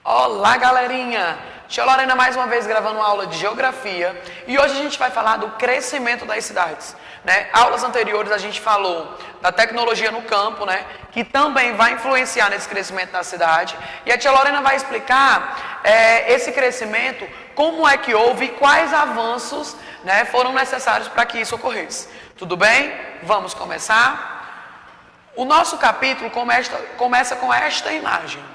Olá, galerinha! Tia Lorena mais uma vez gravando uma aula de geografia e hoje a gente vai falar do crescimento das cidades, né? Aulas anteriores a gente falou da tecnologia no campo, né? Que também vai influenciar nesse crescimento da cidade, e a tia Lorena vai explicar esse crescimento, como é que houve e quais avanços, né, foram necessários para que isso ocorresse. Tudo bem? Vamos começar? O nosso capítulo começa com esta imagem.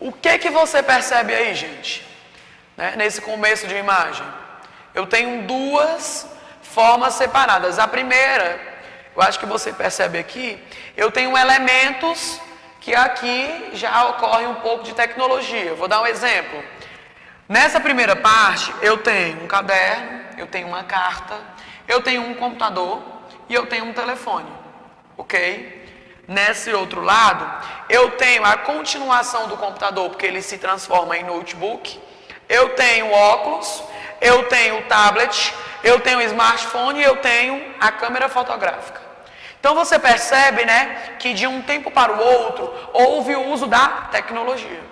O que você percebe aí, gente? Né? Nesse começo de imagem. Eu tenho duas formas separadas. A primeira, eu acho que você percebe aqui, eu tenho elementos que aqui já ocorre um pouco de tecnologia. Vou dar um exemplo. Nessa primeira parte, eu tenho um caderno, eu tenho uma carta, eu tenho um computador e eu tenho um telefone. Ok? Nesse outro lado, eu tenho a continuação do computador, porque ele se transforma em notebook. Eu tenho óculos, eu tenho o tablet, eu tenho o smartphone e eu tenho a câmera fotográfica. Então você percebe, né, que de um tempo para o outro houve o uso da tecnologia.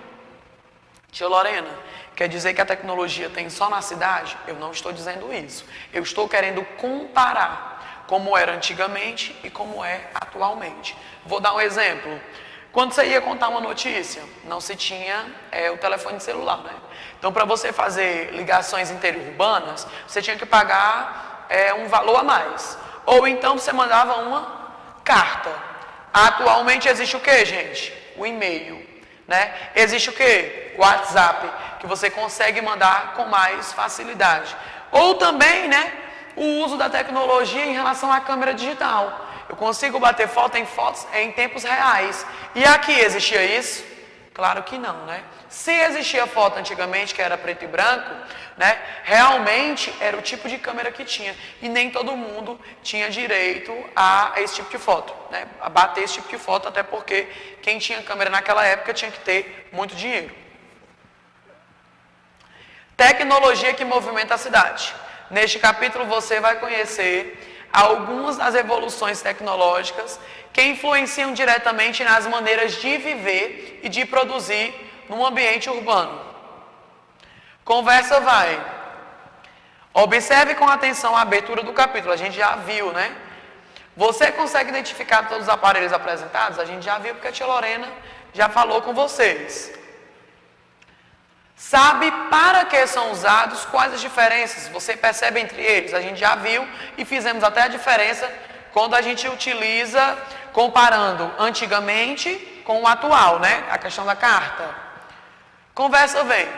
Tia Lorena, quer dizer que a tecnologia tem só na cidade? Eu não estou dizendo isso. Eu estou querendo comparar como era antigamente e como é atualmente. Vou dar um exemplo. Quando você ia contar uma notícia, não se tinha o telefone celular, né? Então, para você fazer ligações interurbanas, você tinha que pagar um valor a mais. Ou então você mandava uma carta. Atualmente existe o que, gente? O e-mail, né? Existe o que? O WhatsApp, que você consegue mandar com mais facilidade. Ou também, né, o uso da tecnologia em relação à câmera digital. Eu consigo bater foto em tempos reais. E aqui existia isso? Claro que não, né? Se existia foto antigamente, que era preto e branco, né, realmente era o tipo de câmera que tinha. E nem todo mundo tinha direito a esse tipo de foto, né? A bater esse tipo de foto, até porque quem tinha câmera naquela época tinha que ter muito dinheiro. Tecnologia que movimenta a cidade. Neste capítulo você vai conhecer algumas das evoluções tecnológicas que influenciam diretamente nas maneiras de viver e de produzir num ambiente urbano. Conversa vai. Observe com atenção a abertura do capítulo, a gente já viu, né? Você consegue identificar todos os aparelhos apresentados? A gente já viu porque a tia Lorena já falou com vocês. Sabe para que são usados, quais as diferenças? Você percebe entre eles? A gente já viu e fizemos até a diferença quando a gente utiliza comparando antigamente com o atual, né? A questão da carta. Conversa vem.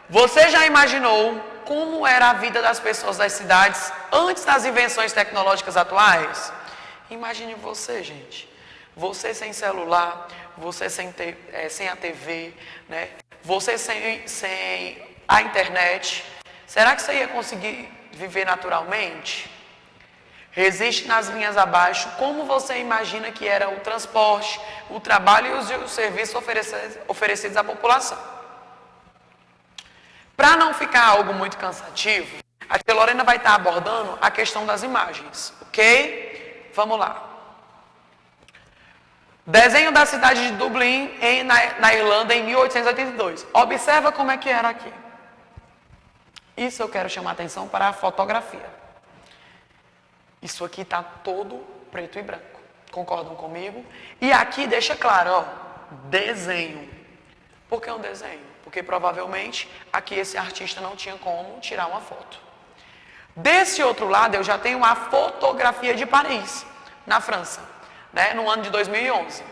Você já imaginou como era a vida das pessoas das cidades antes das invenções tecnológicas atuais? Imagine você, gente. Você sem celular, você sem a TV, né? Você sem a internet. Será que você ia conseguir viver naturalmente? Existe nas linhas abaixo como você imagina que era o transporte, o trabalho e os serviços oferecidos à população. Para não ficar algo muito cansativo, a tia Lorena vai estar abordando a questão das imagens, ok? Vamos lá. Desenho da cidade de Dublin, na Irlanda, em 1882. Observa como é que era aqui. Isso eu quero chamar a atenção para a fotografia. Isso aqui está todo preto e branco. Concordam comigo? E aqui deixa claro, ó, desenho. Por que um desenho? Porque provavelmente aqui esse artista não tinha como tirar uma foto. Desse outro lado eu já tenho a fotografia de Paris, na França, né, no ano de 2011.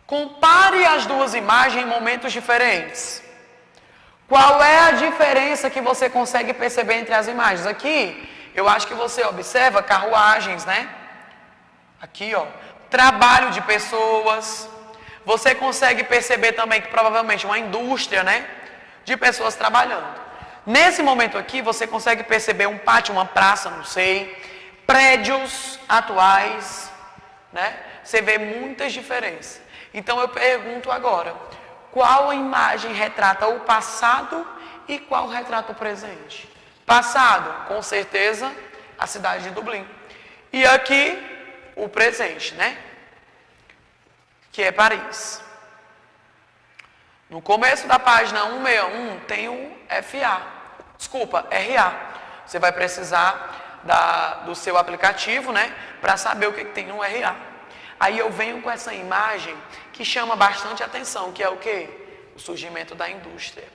Compare as duas imagens em momentos diferentes. Qual é a diferença que você consegue perceber entre as imagens? Aqui, eu acho que você observa carruagens, né? Aqui, ó, trabalho de pessoas. Você consegue perceber também que provavelmente uma indústria, né, de pessoas trabalhando. Nesse momento aqui, você consegue perceber um pátio, uma praça, não sei, prédios atuais, né? Você vê muitas diferenças. Então eu pergunto agora, qual imagem retrata o passado e qual retrata o presente? Passado, com certeza, a cidade de Dublin. E aqui, o presente, né? Que é Paris. No começo da página 161 tem o RA. Você vai precisar do seu aplicativo, né, para saber o que tem no RA. Aí eu venho com essa imagem que chama bastante atenção, que é o quê? O surgimento da indústria.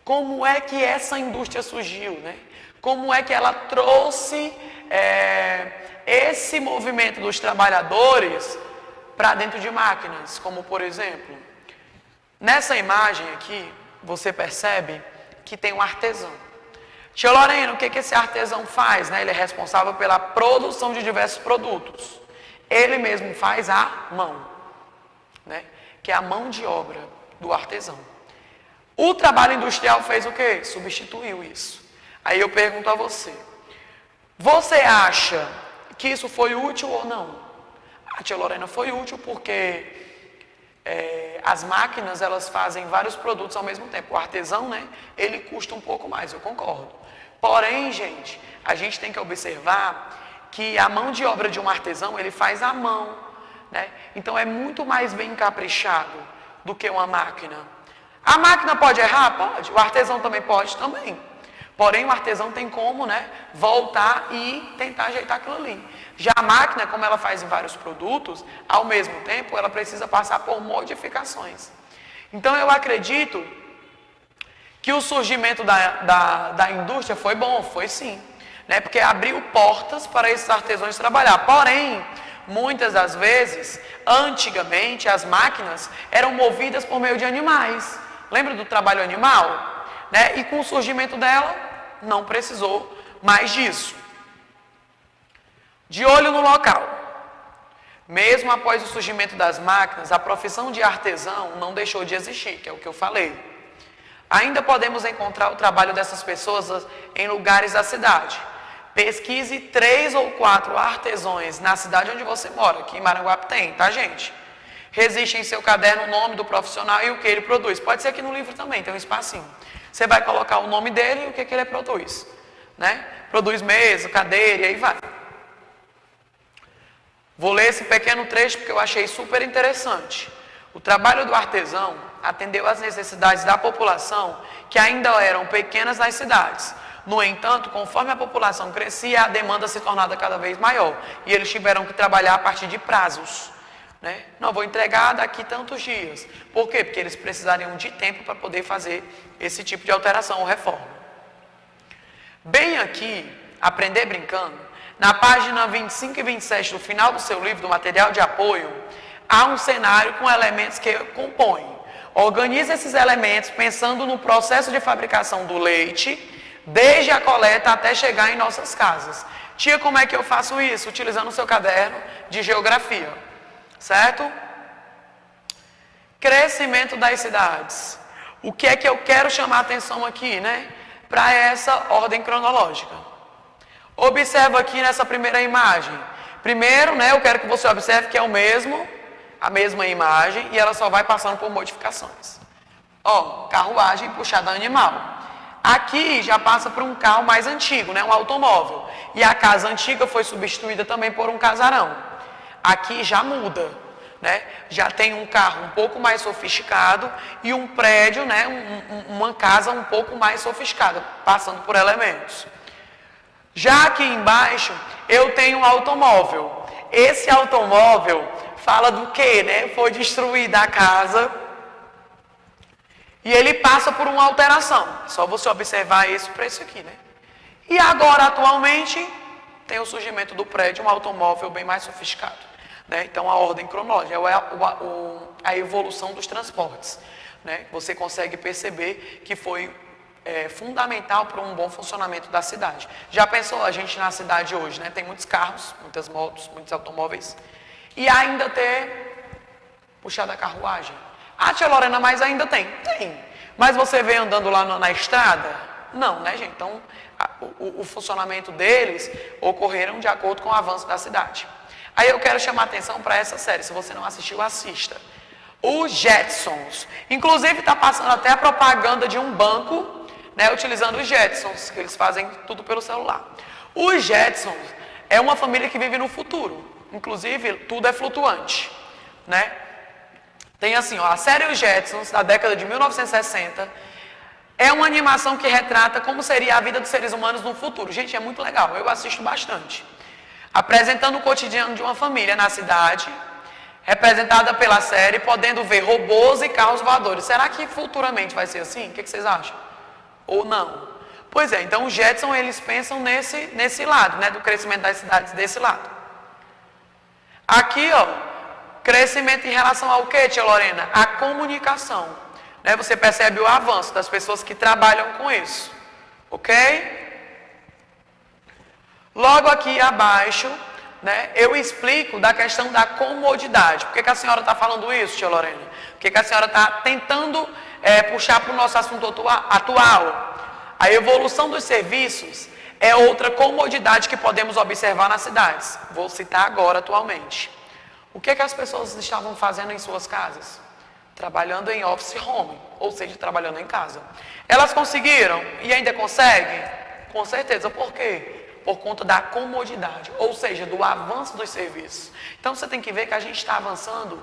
Como é que essa indústria surgiu, né? Como é que ela trouxe esse movimento dos trabalhadores para dentro de máquinas, como por exemplo, nessa imagem aqui, você percebe que tem um artesão. Tia Lorena, o que esse artesão faz? Né? Ele é responsável pela produção de diversos produtos. Ele mesmo faz a mão, né? Que é a mão de obra do artesão. O trabalho industrial fez o quê? Substituiu isso. Aí eu pergunto a você, você acha que isso foi útil ou não? A tia Lorena, foi útil porque as máquinas, elas fazem vários produtos ao mesmo tempo. O artesão, né, ele custa um pouco mais, eu concordo. Porém, gente, a gente tem que observar que a mão de obra de um artesão, ele faz à mão, né? Então é muito mais bem encaprichado do que uma máquina. A máquina pode errar? Pode. O artesão também pode? Também. Porém, o artesão tem como, né, voltar e tentar ajeitar aquilo ali. Já a máquina, como ela faz em vários produtos, ao mesmo tempo, ela precisa passar por modificações. Então, eu acredito que o surgimento da indústria foi bom, foi sim. Né, porque abriu portas para esses artesãos trabalhar. Porém, muitas das vezes, antigamente, as máquinas eram movidas por meio de animais. Lembra do trabalho animal? Né? E com o surgimento dela, não precisou mais disso. De olho no local. Mesmo após o surgimento das máquinas, a profissão de artesão não deixou de existir, que é o que eu falei. Ainda podemos encontrar o trabalho dessas pessoas em lugares da cidade. Pesquise 3 ou 4 artesãos na cidade onde você mora. Aqui em Maranguape tem, tá, gente? Registre em seu caderno o nome do profissional e o que ele produz. Pode ser aqui no livro também, tem um espacinho. Você vai colocar o nome dele e o que ele produz, né? Produz mesa, cadeira e aí vai. Vou ler esse pequeno trecho porque eu achei super interessante. O trabalho do artesão atendeu às necessidades da população que ainda eram pequenas nas cidades. No entanto, conforme a população crescia, a demanda se tornava cada vez maior. E eles tiveram que trabalhar a partir de prazos. Né? Não, vou entregar daqui tantos dias. Por quê? Porque eles precisariam de tempo para poder fazer esse tipo de alteração ou reforma. Bem aqui, aprender brincando, na página 25 e 27 do final do seu livro, do material de apoio, há um cenário com elementos que compõem. Organize esses elementos pensando no processo de fabricação do leite, desde a coleta até chegar em nossas casas. Tia, como é que eu faço isso? Utilizando o seu caderno de geografia. Certo? Crescimento das cidades. O que é que eu quero chamar a atenção aqui, né? Para essa ordem cronológica. Observa aqui nessa primeira imagem. Primeiro, né, eu quero que você observe que é a mesma imagem e ela só vai passando por modificações. Ó, carruagem puxada animal. Aqui já passa por um carro mais antigo, né, um automóvel. E a casa antiga foi substituída também por um casarão. Aqui já muda, né? Já tem um carro um pouco mais sofisticado e um prédio, né? Uma casa um pouco mais sofisticada, passando por elementos. Já aqui embaixo eu tenho um automóvel. Esse automóvel fala do quê, né? Foi destruída a casa e ele passa por uma alteração. Só você observar esse preço aqui, né? E agora atualmente tem o surgimento do prédio, um automóvel bem mais sofisticado. Né? Então, a ordem cronológica é a evolução dos transportes. Né? Você consegue perceber que foi fundamental para um bom funcionamento da cidade. Já pensou a gente na cidade hoje, né? Tem muitos carros, muitas motos, muitos automóveis, e ainda ter puxado a carruagem. Ah, tia Lorena, mas ainda tem? Tem. Mas você vê andando lá na estrada? Não, né, gente? Então, o funcionamento deles ocorreram de acordo com o avanço da cidade. Aí eu quero chamar a atenção para essa série. Se você não assistiu, assista. Os Jetsons. Inclusive está passando até a propaganda de um banco, né, utilizando os Jetsons, que eles fazem tudo pelo celular. Os Jetsons é uma família que vive no futuro. Inclusive, tudo é flutuante. Né? Tem assim, ó, a série Os Jetsons, da década de 1960, é uma animação que retrata como seria a vida dos seres humanos no futuro. Gente, é muito legal, eu assisto bastante. Apresentando o cotidiano de uma família na cidade, representada pela série, podendo ver robôs e carros voadores. Será que futuramente vai ser assim? O que vocês acham? Ou não? Pois é, então os Jetsons, eles pensam nesse lado, né, do crescimento das cidades, desse lado. Aqui, ó, crescimento em relação ao que, tia Lorena? A comunicação. Né, você percebe o avanço das pessoas que trabalham com isso. Ok? Logo aqui abaixo, né, eu explico da questão da comodidade. Por que a senhora está falando isso, tia Lorena? Por que a senhora está tentando puxar para o nosso assunto atual? A evolução dos serviços é outra comodidade que podemos observar nas cidades. Vou citar agora atualmente. O que as pessoas estavam fazendo em suas casas? Trabalhando em office home, ou seja, trabalhando em casa. Elas conseguiram e ainda conseguem? Com certeza. Por quê? Por conta da comodidade, ou seja, do avanço dos serviços. Então você tem que ver que a gente está avançando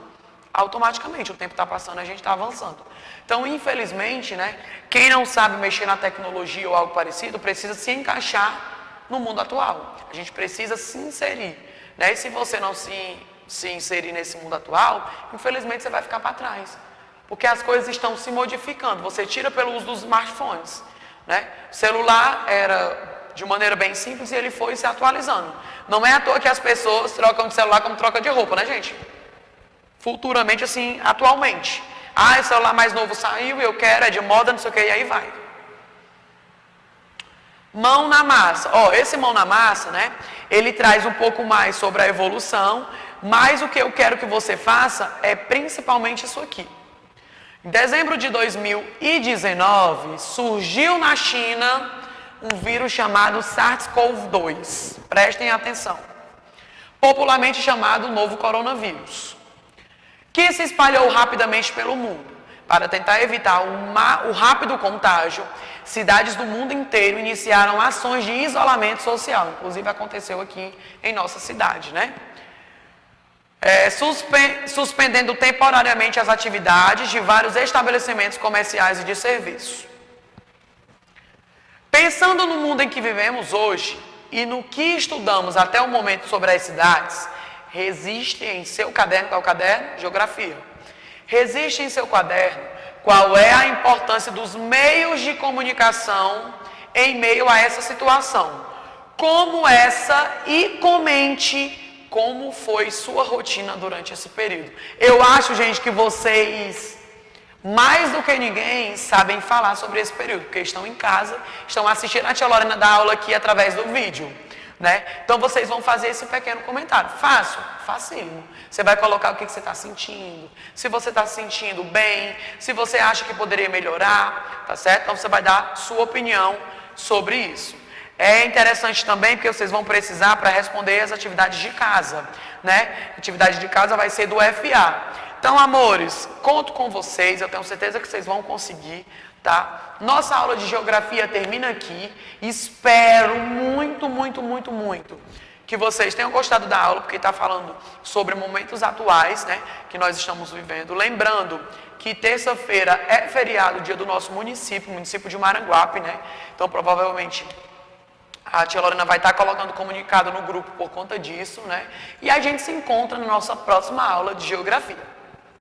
automaticamente, o tempo está passando, a gente está avançando. Então, infelizmente, né, quem não sabe mexer na tecnologia ou algo parecido, precisa se encaixar no mundo atual. A gente precisa se inserir. Né? E se você não se inserir nesse mundo atual, infelizmente você vai ficar para trás. Porque as coisas estão se modificando. Você tira pelo uso dos smartphones. Né? O celular era de maneira bem simples e ele foi se atualizando. Não é à toa que as pessoas trocam de celular como troca de roupa, né, gente? Futuramente, assim, atualmente. Ah, o celular mais novo saiu, eu quero, é de moda, não sei o que, e aí vai. Mão na massa. Ó, esse mão na massa, né? Ele traz um pouco mais sobre a evolução, mas o que eu quero que você faça é principalmente isso aqui. Em dezembro de 2019, surgiu na China um vírus chamado SARS-CoV-2. Prestem atenção. Popularmente chamado novo coronavírus, que se espalhou rapidamente pelo mundo. Para tentar evitar o rápido contágio, cidades do mundo inteiro iniciaram ações de isolamento social. Inclusive aconteceu aqui em nossa cidade, né? Suspendendo temporariamente as atividades de vários estabelecimentos comerciais e de serviço. Pensando no mundo em que vivemos hoje e no que estudamos até o momento sobre as cidades, resiste em seu caderno, qual caderno? Geografia. Resiste em seu caderno qual é a importância dos meios de comunicação em meio a essa situação. Como essa e comente como foi sua rotina durante esse período. Eu acho, gente, que vocês, mais do que ninguém, sabem falar sobre esse período, porque estão em casa, estão assistindo a tia Lorena dar aula aqui através do vídeo. Né? Então vocês vão fazer esse pequeno comentário. Fácil? Facílimo. Você vai colocar o que você está sentindo, se você está se sentindo bem, se você acha que poderia melhorar, tá certo? Então você vai dar sua opinião sobre isso. É interessante também porque vocês vão precisar para responder as atividades de casa, né? A atividade de casa vai ser do FA. Então, amores, conto com vocês, eu tenho certeza que vocês vão conseguir, tá? Nossa aula de geografia termina aqui. Espero muito que vocês tenham gostado da aula, porque está falando sobre momentos atuais, né, que nós estamos vivendo. Lembrando que terça-feira é feriado, dia do nosso município de Maranguape, né? Então, provavelmente, a tia Lorena vai estar colocando comunicado no grupo por conta disso, né? E a gente se encontra na nossa próxima aula de geografia.